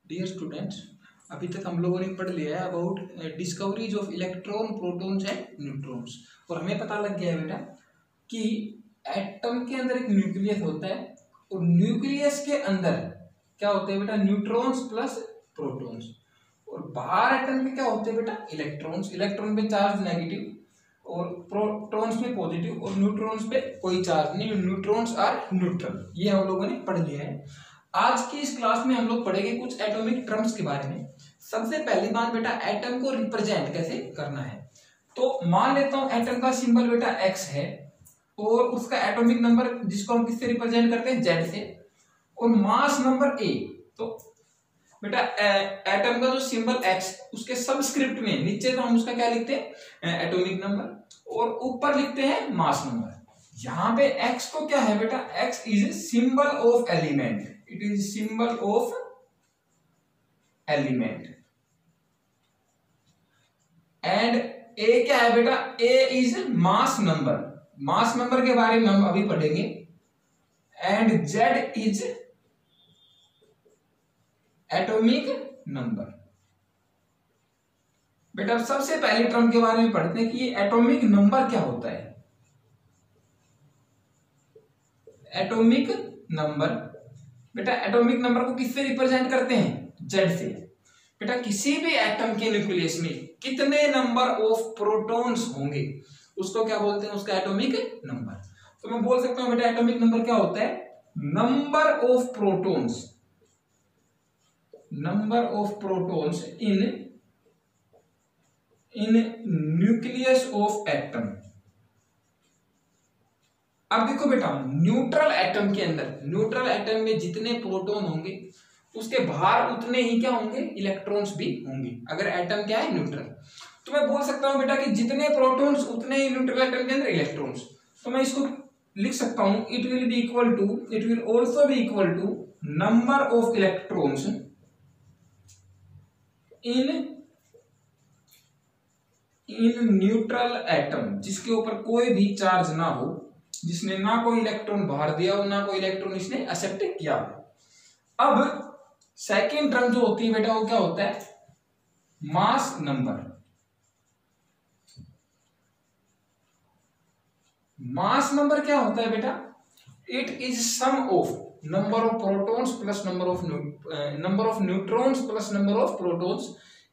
Dear students, अभी तक हम लोगों ने पढ़ लिया है about discoveries of electron, protons and neutrons. और हमें पता लग गया है बेटा कि एटम के अंदर एक न्यूक्लियस होता है और न्यूक्लियस के अंदर क्या होते हैं बेटा, न्यूट्रॉन्स प्लस प्रोटॉन्स। और बाहर एटम में क्या होते हैं बेटा, इलेक्ट्रॉन्स। इलेक्ट्रॉन पे चार्ज नेगेटिव और प्रोटॉन्स पे पॉजिटिव और न्यूट्रॉन्स पे कोई चार्ज नहीं, न्यूट्रॉन्स आर न्यूट्रल। ये हम लोगों ने पढ़ लिया है। आज की इस क्लास में हम लोग पढ़ेंगे कुछ एटॉमिक टर्म्स के बारे में। सबसे पहली बात बेटा, एटम को रिप्रेजेंट कैसे करना है। तो मान लेता हूं एटम का सिंबल बेटा एक्स है और उसका एटॉमिक नंबर जिसको हम किससे रिप्रेजेंट करते हैं, जेड से, और मास नंबर ए। तो बेटा एटम का जो सिंबल एक्स, उसके सबस्क्रिप्ट में नीचे तो हम उसका क्या लिखते हैं, एटॉमिक नंबर, और ऊपर लिखते हैं मास नंबर। यहां पे एक्स को क्या है बेटा, X is symbol of element, it is symbol of element. And A क्या है बेटा, A is mass number, mass number के बारे में हम अभी पढ़ेंगे। And Z is atomic number. बेटा सबसे पहली टर्म के बारे में पढ़ते हैं कि ये एटॉमिक नंबर क्या होता है। एटॉमिक नंबर, बेटा एटॉमिक नंबर को किससे रिप्रेजेंट करते हैं, जेड से। बेटा किसी भी एटम के न्यूक्लियस में कितने नंबर ऑफ प्रोटॉन्स होंगे उसको क्या बोलते हैं, उसका एटॉमिक नंबर। तो मैं बोल सकता हूं बेटा एटॉमिक नंबर क्या होता है, number of protons, number of protons in nucleus of atom. अब देखो बेटा, न्यूट्रल एटम के अंदर, न्यूट्रल एटम में जितने प्रोटॉन होंगे उसके बाहर उतने ही क्या होंगे, इलेक्ट्रॉन्स भी होंगे, अगर एटम क्या है, न्यूट्रल। तो मैं बोल सकता हूं बेटा कि जितने प्रोटॉन्स उतने ही न्यूट्रल एटम के अंदर इलेक्ट्रॉन्स। तो मैं इसको लिख सकता हूं, it will be equal to, it will also be equal to number of electrons in neutral atom, जिसके ऊपर कोई भी चार्ज ना हो, जिसने ना कोई इलेक्ट्रॉन बाहर दिया हो ना कोई इलेक्ट्रॉन इसने एक्सेप्ट किया हो। अब सेकेंड टर्म जो होती है बेटा वो क्या होता है, मास नंबर। मास नंबर क्या होता है बेटा, it is sum of number of protons plus number of neutrons plus number of protons.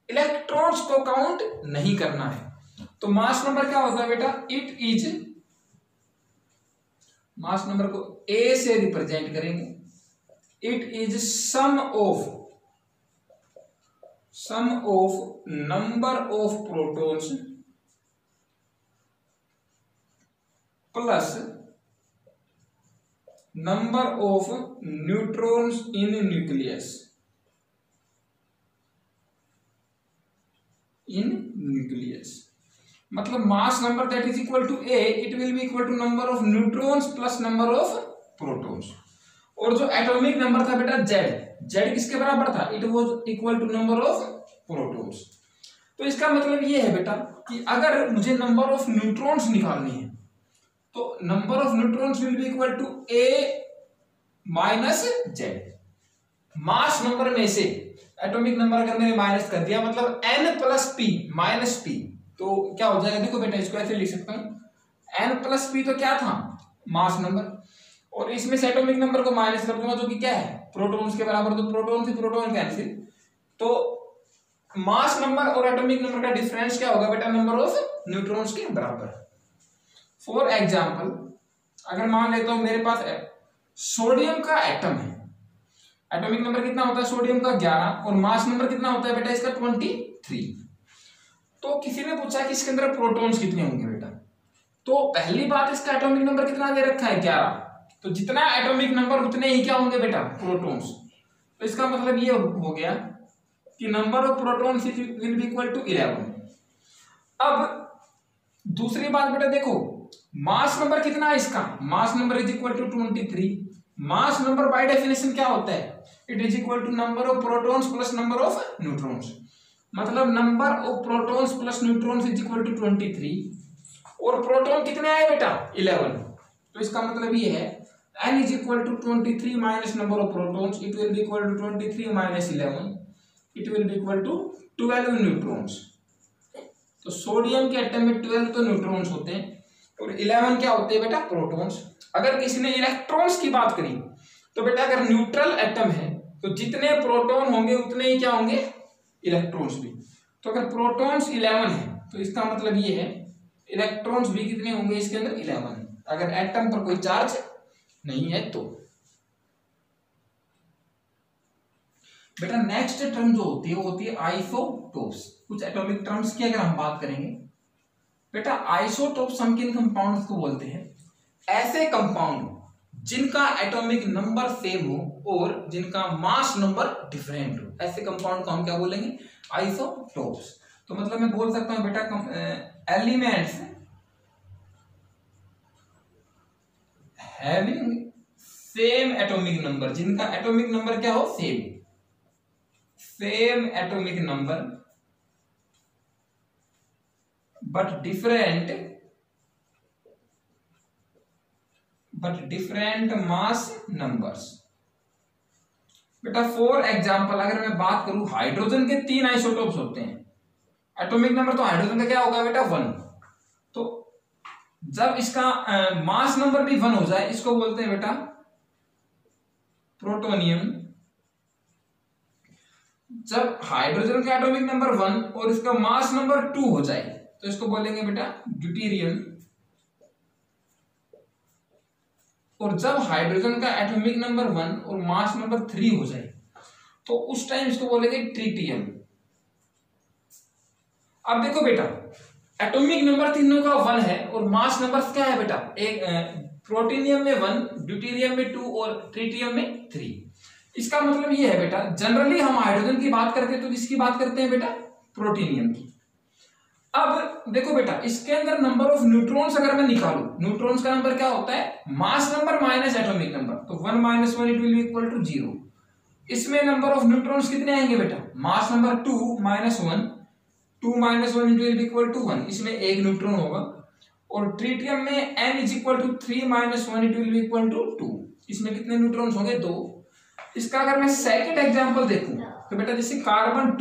Electrons को काउंट नहीं करना है। तो मास नंबर क्या होता है बेटा, इट इज, मास नंबर को ए से रिप्रेजेंट करेंगे, it is sum of number of protons plus number of neutrons in nucleus, मतलब mass number that is equal to A, it will be equal to number of neutrons plus number of protons. और जो atomic number था बेटा Z, Z किसके बराबर था, it was equal to number of protons. तो इसका मतलब ये है बेटा कि अगर मुझे नंबर ऑफ न्यूट्रॉन्स निकालनी है तो number of neutrons will be equal to A minus Z. Mass number में से एटॉमिक नंबर अगर मैंने माइनस कर दिया, मतलब n plus P minus P, तो क्या हो जाएगा, देखो बेटा इसको ऐसे लिख सकता हूं, n प्लस पी तो क्या था, मास नंबर, और इसमें से एटॉमिक नंबर को माइनस कर दूंगा जो कि क्या है, प्रोटॉन्स के बराबर। तो प्रोटॉन से प्रोटॉन कैंसिल, तो मास नंबर और एटॉमिक नंबर का डिफरेंस क्या होगा बेटा, नंबर ऑफ न्यूट्रॉन्स के बराबर। फॉर एग्जाम्पल, अगर मान लेता हूं मेरे पास सोडियम का एटम है, एटॉमिक नंबर कितना होता है सोडियम का 11 और मास नंबर कितना होता है बेटा इसका 23। तो किसी ने पूछा कि इसके अंदर प्रोटॉन्स कितने होंगे बेटा, तो पहली बात इसका एटॉमिक नंबर कितना दे रखा है 11, तो जितना एटॉमिक नंबर उतने ही क्या होंगे बेटा, प्रोटॉन्स। तो इसका मतलब ये हो गया कि number of protons will be equal to 11। अब दूसरी बात बेटा देखो, मास नंबर कितना है इसका, mass number is equal to 23। Mass number by definition क्या होता है, it is equal to number of protons plus number of neutrons, मतलब number of protons plus neutrons is equal to 23, और प्रोटॉन कितने आए बेटा 11। तो इसका मतलब ये है n is equal to 23 minus number of protons, it will be equal to 23 minus 11, it will be equal to 12 neutrons. तो सोडियम के एटम में 12 तो न्यूट्रॉन्स होते हैं और 11 क्या होते हैं बेटा, प्रोटॉन्स। अगर किसी ने इलेक्ट्रॉन्स की बात करी तो बेटा अगर न्यूट्रल एटम है तो जितने प्रोटॉन होंगे उतने ही क्या होंगे, इलेक्ट्रॉन्स भी। तो अगर प्रोटॉन्स 11 है तो इसका मतलब ये है इलेक्ट्रॉन्स भी कितने होंगे इसके अंदर, 11, अगर एटम पर कोई चार्ज नहीं है तो। बेटा नेक्स्ट टर्म जो होती है वो होती है आइसोटोप्स। कुछ एटॉमिक टर्म्स की अगर हम बात करेंगे बेटा, आइसोटोप्स हम किन कंपाउंड्स को बोलते हैं, ऐसे कंपाउंड जिनका एटॉमिक नंबर सेम हो और जिनका मास नंबर डिफरेंट हो, ऐसे कंपाउंड को हम क्या बोलेंगे, आइसोटोप्स। तो मतलब मैं बोल सकता हूं बेटा elements having same atomic number, जिनका एटॉमिक नंबर क्या हो, same atomic number but different mass numbers. बेटा फॉर एग्जांपल अगर मैं बात करूं, हाइड्रोजन के 3 आइसोटोप्स होते हैं, एटॉमिक नंबर तो हाइड्रोजन का क्या होगा बेटा, 1। तो जब इसका मास नंबर भी 1 हो जाए, इसको बोलते हैं बेटा प्रोटोनियम। जब हाइड्रोजन का एटॉमिक नंबर 1 और इसका मास नंबर 2 हो जाए तो इसको बोलेंगे बेटा ड्यूटेरियम। और जब हाइड्रोजन का एटॉमिक नंबर 1 और मास नंबर 3 हो जाए तो उस टाइम इसको बोलेंगे ट्रिटियम। अब देखो बेटा एटॉमिक नंबर तीनों का 1 है और मास नंबर क्या है बेटा, एक प्रोटीनियम में 1, ड्यूटेरियम में 2 और ट्रिटियम में 3। इसका मतलब ये है बेटा, जनरली हम हाइड्रोजन की बात करते हैं तो किसकी बात करते हैं बेटा, प्रोटीनियम की। अब देखो बेटा इसके अंदर नंबर ऑफ न्यूट्रॉन्स अगर मैं निकालूं, न्यूट्रॉन्स का नंबर क्या होता है, mass number minus atomic number, तो 1 - 1 it will be equal to 0। इसमें नंबर ऑफ न्यूट्रॉन्स कितने आएंगे बेटा, mass number 2 - 1, 2 - 1 it will be equal to 1, इसमें एक न्यूट्रॉन होगा। और ट्रिटियम में n is equal to 3 - 1 it will be equal to 2, इसमें कितने न्यूट्रॉन्स होंगे, 2। इसका अगर मैं सेकंड एग्जांपल देखूं तो बेटा जैसे कार्बन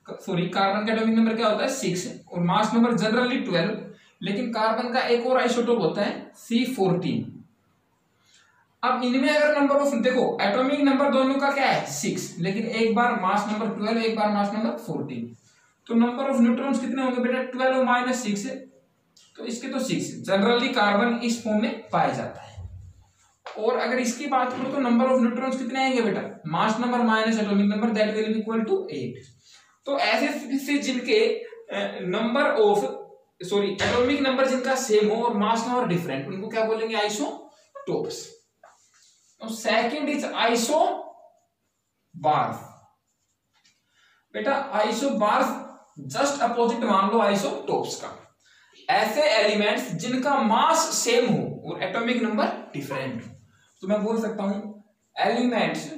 कार्बन का एटॉमिक नंबर क्या होता है, 6 और मास नंबर जनरली 12, लेकिन कार्बन का एक और आइसोटोप होता है C14। अब इनमें अगर नंबर ऑफ देखो, एटॉमिक नंबर दोनों का क्या है 6, लेकिन एक बार मास नंबर 12, एक बार मास नंबर 14, तो नंबर ऑफ न्यूट्रॉन्स कितने होंगे बेटा, 12 - 6 है, तो इसके तो 6। जनरली कार्बन इस फॉर्म में पाया जाता है। और अगर इसकी बात करो तो नंबर ऑफ न्यूट्रॉन्स कितने आएंगे बेटा, mass number minus atomic number, that will be equal to 8। तो ऐसे से जिनके नंबर ऑफ एटॉमिक नंबर जिनका सेम हो और मास नंबर डिफरेंट, उनको क्या बोलेंगे, आइसोटोप्स। तो सेकंड इज आइसोबार्स। बेटा आइसोबार्स जस्ट अपोजिट मान लो आइसोटोप्स का, ऐसे एलिमेंट्स जिनका मास सेम हो और एटॉमिक नंबर डिफरेंट हो। तो मैं बोल सकता हूं elements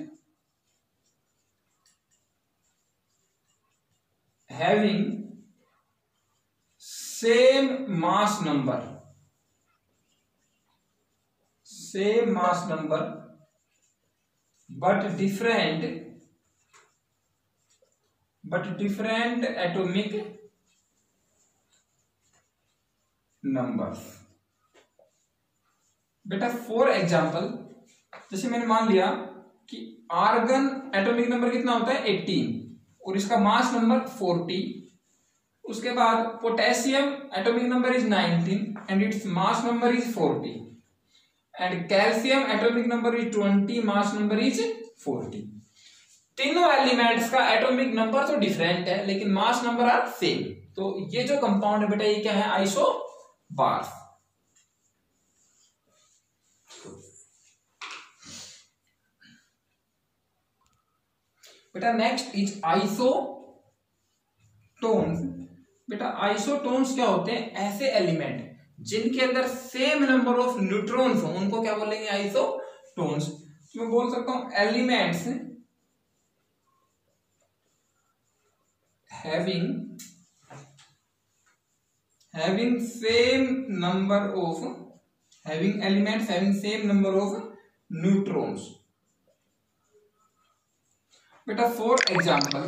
having same mass number but different atomic numbers। बेटा फॉर एग्जांपल जैसे मैंने मान लिया कि आर्गन एटॉमिक नंबर कितना होता है, 18 और इसका मास नंबर 40। उसके बाद potassium atomic number is 19 and its mass number is 40 and calcium atomic number is 20, mass number is 40। तीनों एलिमेंट्स का एटॉमिक नंबर तो डिफरेंट है लेकिन मास नंबर आर सेम। तो ये जो कंपाउंड है बेटा ये क्या है, आइसोबार्स। बेटा नेक्स्ट इज आइसोटोन्स। बेटा आइसोटोन्स क्या होते हैं, ऐसे एलिमेंट जिनके अंदर सेम नंबर ऑफ न्यूट्रॉन्स हो, उनको क्या बोलेंगे, आइसोटोन्स। तो मैं बोल सकता हूं elements having same number of having elements having same number of neutrons. बेटा फॉर एग्जांपल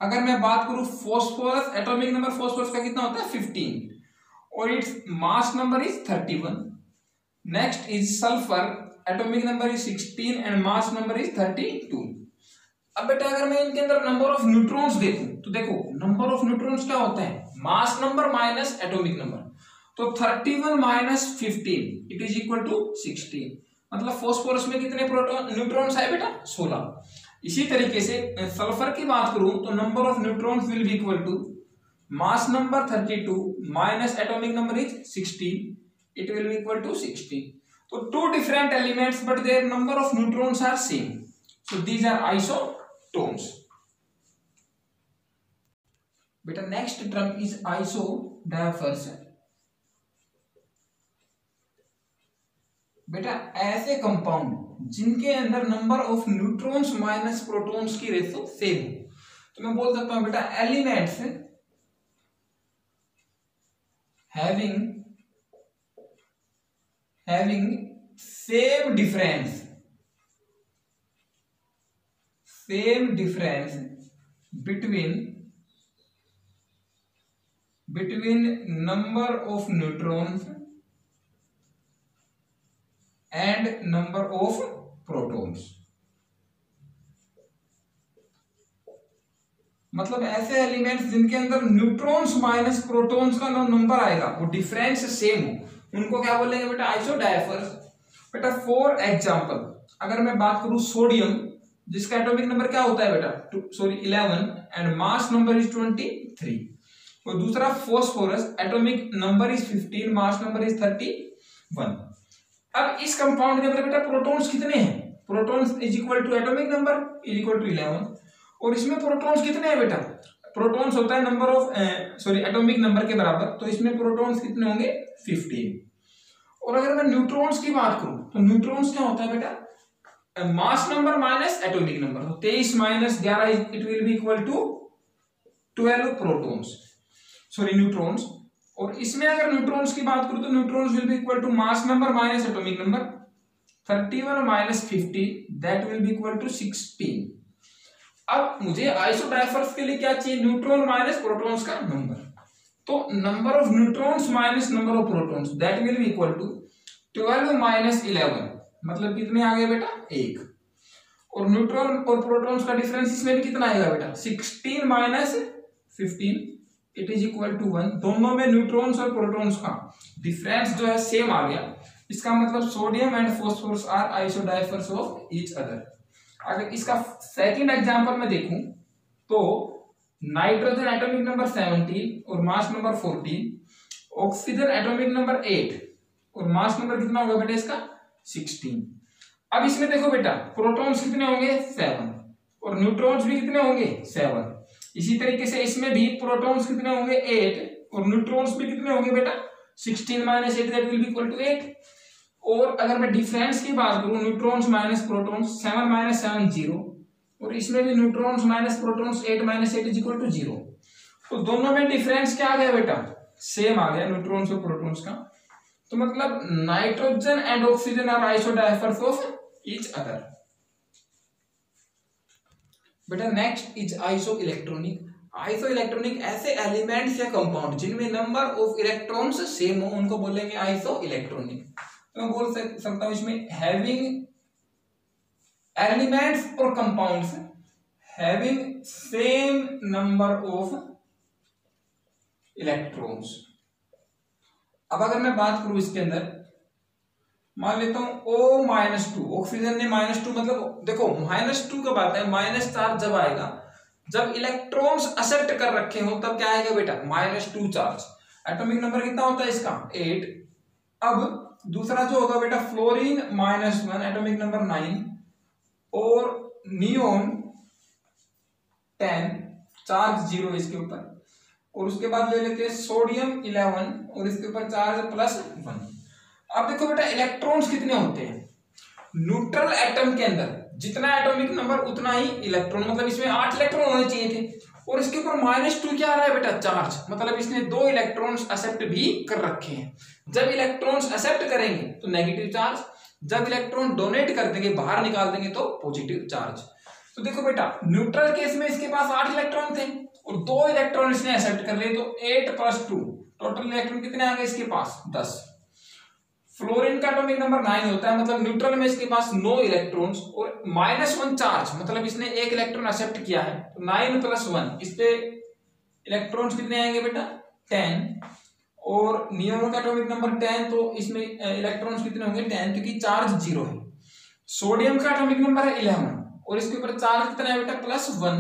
अगर मैं बात करूं फॉस्फोरस, एटॉमिक नंबर फॉस्फोरस का कितना होता है 15 और its mass number is 31। Next is sulphur, atomic number is 16 and mass number is 32। अब बेटा अगर मैं इनके अंदर नंबर ऑफ न्यूट्रॉन्स देखूं तो देखो नंबर ऑफ न्यूट्रॉन्स क्या होता है, mass number minus atomic number. तो 31 minus 15 it is equal to 16। मतलब फॉस्फोरस में कितने प्रोटॉन न्यूट्रॉन्स है बेटा 16। इसी तरीके से सल्फर की बात करूं तो number of neutrons will be equal to mass number 32 minus atomic number is 16, it will be equal to 16। तो two different elements but their number of neutrons are same, so these are isotones. बेटा next term is isodiaphers. बेटा ऐसे compound जिनके अंदर number of neutrons minus protons की ratio same हो, तो मैं बोल सकता हूं बेटा elements having same difference between number of neutrons and number of protons। मतलब ऐसे एलिमेंट्स जिनके अंदर न्यूट्रॉन्स माइनस प्रोटॉन्स का नंबर आएगा वो डिफरेंस सेम हो, उनको क्या बोलेंगे बेटा आइसोडायफर्स। बेटा फॉर एग्जांपल अगर मैं बात करूं सोडियम जिसका एटॉमिक नंबर क्या होता है बेटा 11 एंड मास नंबर इज 23, और दूसरा phosphorus atomic number is 15 mass number is 31। अब इस कंपाउंड के अंदर बेटा प्रोटॉन्स कितने हैं, protons is equal to atomic number is equal to 11, और इसमें प्रोटॉन्स कितने हैं बेटा, प्रोटॉन्स होता है नंबर ऑफ एटॉमिक नंबर के बराबर, तो इसमें प्रोटॉन्स कितने होंगे 15। और अगर मैं न्यूट्रॉन्स की बात करूं तो न्यूट्रॉन्स क्या होता है बेटा mass number minus atomic number, तो 23 minus 11 it will be equal to 12 protons neutrons. और इसमें अगर न्यूट्रॉन्स की बात करूं तो neutrons will be equal to mass number minus atomic number 31 minus 50 that will be equal to 16। अब मुझे आइसोडायफर्स के लिए क्या चाहिए, न्यूट्रॉन माइनस प्रोटॉन्स का नंबर, तो number of neutrons minus number of protons that will be equal to 12 minus 11, मतलब कितने आ गए बेटा 1, और न्यूट्रॉन और प्रोटॉन्स का डिफरेंस इसमें भी कितना आएगा बेटा 16 minus 15 it is equal to 1। दोनों में न्यूट्रॉन्स और प्रोटॉन्स का डिफरेंस जो है सेम आ गया, इसका मतलब sodium and phosphorus are isodiaphers of each other. अगर इसका सेकंड एग्जांपल में देखूं तो नाइट्रोजन एटॉमिक नंबर 17 और mass number 14, oxygen atomic number 8 और मास नंबर कितना होगा बेटा इसका 16। अब इसमें देखो बेटा प्रोटॉन्स कितने होंगे 7 और न्यूट्रॉन्स भी कितने होंगे 7। इसी तरीके से इसमें भी प्रोटॉन्स कितने होंगे 8 और न्यूट्रॉन्स भी कितने होंगे बेटा 16 minus 8 that will be equal to 8। और अगर मैं डिफरेंस की बात करूं न्यूट्रॉन्स माइनस प्रोटॉन्स 7 माइनस 7 0, और इसमें भी neutrons minus protons 8 minus 8 is equal to 0। तो दोनों में डिफरेंस क्या आ गया बेटा सेम आ गया न्यूट्रॉन्स और प्रोटॉन्स का। तो मतलब nitrogen and oxygen are isodiaphers of each other. बेटा next is isoelectronic. Isoelectronic ऐसे एलिमेंट्स या कंपाउंड जिनमें नंबर ऑफ इलेक्ट्रॉन्स सेम हो उनको बोलेंगे आइसो इलेक्ट्रॉनिक। तो मैं बोल सकता हूं इसमें हैविंग एलिमेंट्स और compounds having same number of electrons. अब अगर मैं बात करूं इसके अंदर मान लेता हूं O-2, ऑक्सीजन ने -2, मतलब देखो -2 कब आता है, माइनस चार्ज जब आएगा जब इलेक्ट्रॉन्स एक्सेप्ट कर रखे हो तब क्या आएगा बेटा -2 चार्ज। एटॉमिक नंबर कितना होता है इसका 8। अब दूसरा जो होगा बेटा फ्लोरीन -1 एटॉमिक नंबर 9 और नियोन 10 चार्ज 0 इसके ऊपर, और उसके बाद ले लेते हैं सोडियम 11 और इसके ऊपर चार्ज +1। अब देखो बेटा इलेक्ट्रॉन्स कितने होते हैं, न्यूट्रल एटम के अंदर जितना एटॉमिक नंबर उतना ही इलेक्ट्रॉन, मतलब इसमें 8 इलेक्ट्रॉन होने चाहिए थे, और इसके ऊपर -2 क्या आ रहा है बेटा, चार्ज, मतलब इसने 2 इलेक्ट्रॉन्स एक्सेप्ट भी कर रखे हैं। जब इलेक्ट्रॉन्स एक्सेप्ट करेंगे तो नेगेटिव चार्ज, जब इलेक्ट्रॉन डोनेट कर देंगे, बाहर निकाल देंगे, तो पॉजिटिव चार्ज। तो देखो बेटा, न्यूट्रल केस में इसके पास 8 इलेक्ट्रॉन थे और 2 इलेक्ट्रॉन इसने एक्सेप्ट कर लिए, तो 8 + 2 टोटल इलेक्ट्रॉन कितने आ गए इसके पास, 10। फ्लोरीन का एटॉमिक नंबर 9 होता है, मतलब न्यूट्रल में इसके पास 9 इलेक्ट्रॉन्स और -1 चार्ज, मतलब इसने 1 इलेक्ट्रॉन एक्सेप्ट किया है, तो 9 + 1 इस पे इलेक्ट्रॉन्स कितने आएंगे बेटा, 10। और नियोन का एटॉमिक नंबर 10, तो इसमें इलेक्ट्रॉन्स कितने होंगे, 10, क्योंकि चार्ज 0 है। सोडियम का एटॉमिक नंबर है 11 और इसके ऊपर चार्ज कितना है बेटा, +1।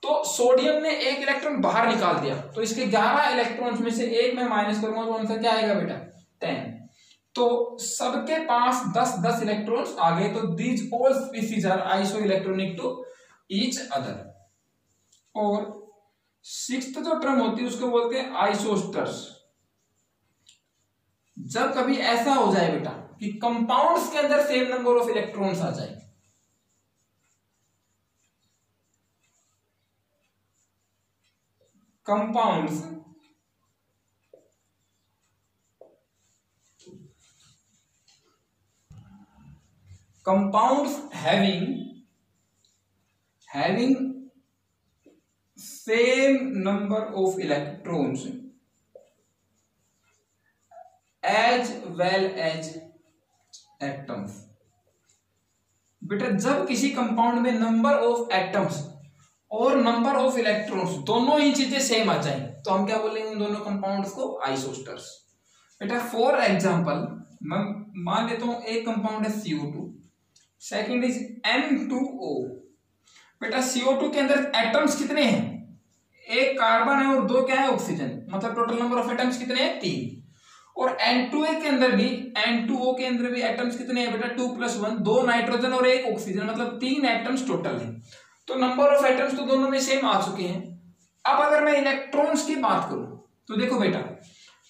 तो सोडियम ने 1 इलेक्ट्रॉन बाहर निकाल दिया, तो इसके 11 इलेक्ट्रॉन्स में से 1 मैं माइनस करूंगा तो आंसर क्या आएगा बेटा, 10। तो सबके पास 10-10 इलेक्ट्रॉन्स आ गए, तो these all species are isoelectronic to each other. और 6th जो टर्म होती है उसको बोलते हैं आइसोस्टर्स। जब कभी ऐसा हो जाए बेटा कि कंपाउंड्स के अंदर सेम नंबर ऑफ इलेक्ट्रॉन्स आ जाए, compounds having same number of electrons as well as atoms। बेटा जब किसी कंपाउंड में नंबर ऑफ एटम्स और नंबर ऑफ इलेक्ट्रॉन्स दोनों ही चीजें सेम आ जाए, तो हम क्या बोलेंगे उन दोनों कंपाउंड्स को, आइसोस्टर्स। बेटा फॉर एग्जांपल मैं मान लेता हूं एक कंपाउंड है CO2, सेकंड इज N2O। बेटा CO2 के अंदर एटम्स कितने हैं, एक कार्बन है और 2 क्या है, ऑक्सीजन, मतलब टोटल नंबर ऑफ एटम्स कितने हैं, 3। और N2O के अंदर भी एटम्स कितने हैं बेटा, 2 + 1, 2 नाइट्रोजन और 1 ऑक्सीजन, मतलब 3 एटम्स टोटल है। तो नंबर ऑफ एटम्स तो दोनों में सेम आ चुके हैं। अब अगर मैं इलेक्ट्रॉन्स की बात करूं तो देखो बेटा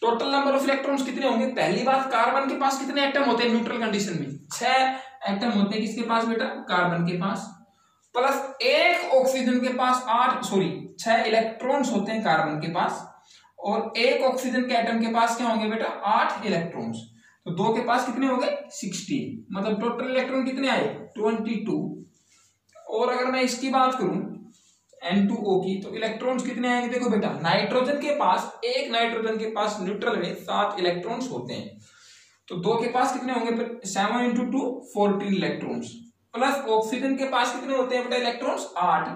टोटल नंबर ऑफ इलेक्ट्रॉन्स कितने होंगे। पहली बात, कार्बन के पास कितने एटम होते हैं न्यूट्रल कंडीशन में, 6 एटम होते हैं किसके पास बेटा, कार्बन के पास, प्लस 1 ऑक्सीजन के पास 6 इलेक्ट्रॉन्स होते हैं कार्बन के पास, और 1 ऑक्सीजन के एटम के पास क्या होंगे बेटा, 8 इलेक्ट्रॉन्स। तो 2 के पास कितने हो गए, 16, मतलब टोटल इलेक्ट्रॉन कितने आए, 22। और अगर मैं इसकी बात करूं N2O की, तो इलेक्ट्रॉन्स कितने आएंगे, देखो बेटा नाइट्रोजन के पास न्यूट्रल में 7 इलेक्ट्रॉन्स होते हैं, तो 2 के पास कितने होंगे फिर, 7 × 2 14 इलेक्ट्रॉन्स, प्लस ऑक्सीजन के पास कितने होते हैं बेटा electrons, 8,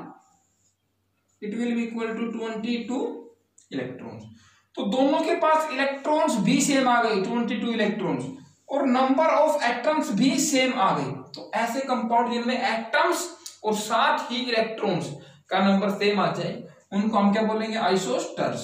it will be equal to 22 electrons. तो दोनों के पास इलेक्ट्रॉन्स भी सेम आ गए, 22 इलेक्ट्रॉन्स, और नंबर ऑफ एटम्स भी सेम आ गए। तो ऐसे कंपाउंड जिनमें एटम्स और साथ ही इलेक्ट्रॉन्स का नंबर सेम आ जाए, उनको हम क्या बोलेंगे, आइसोस्टर्स।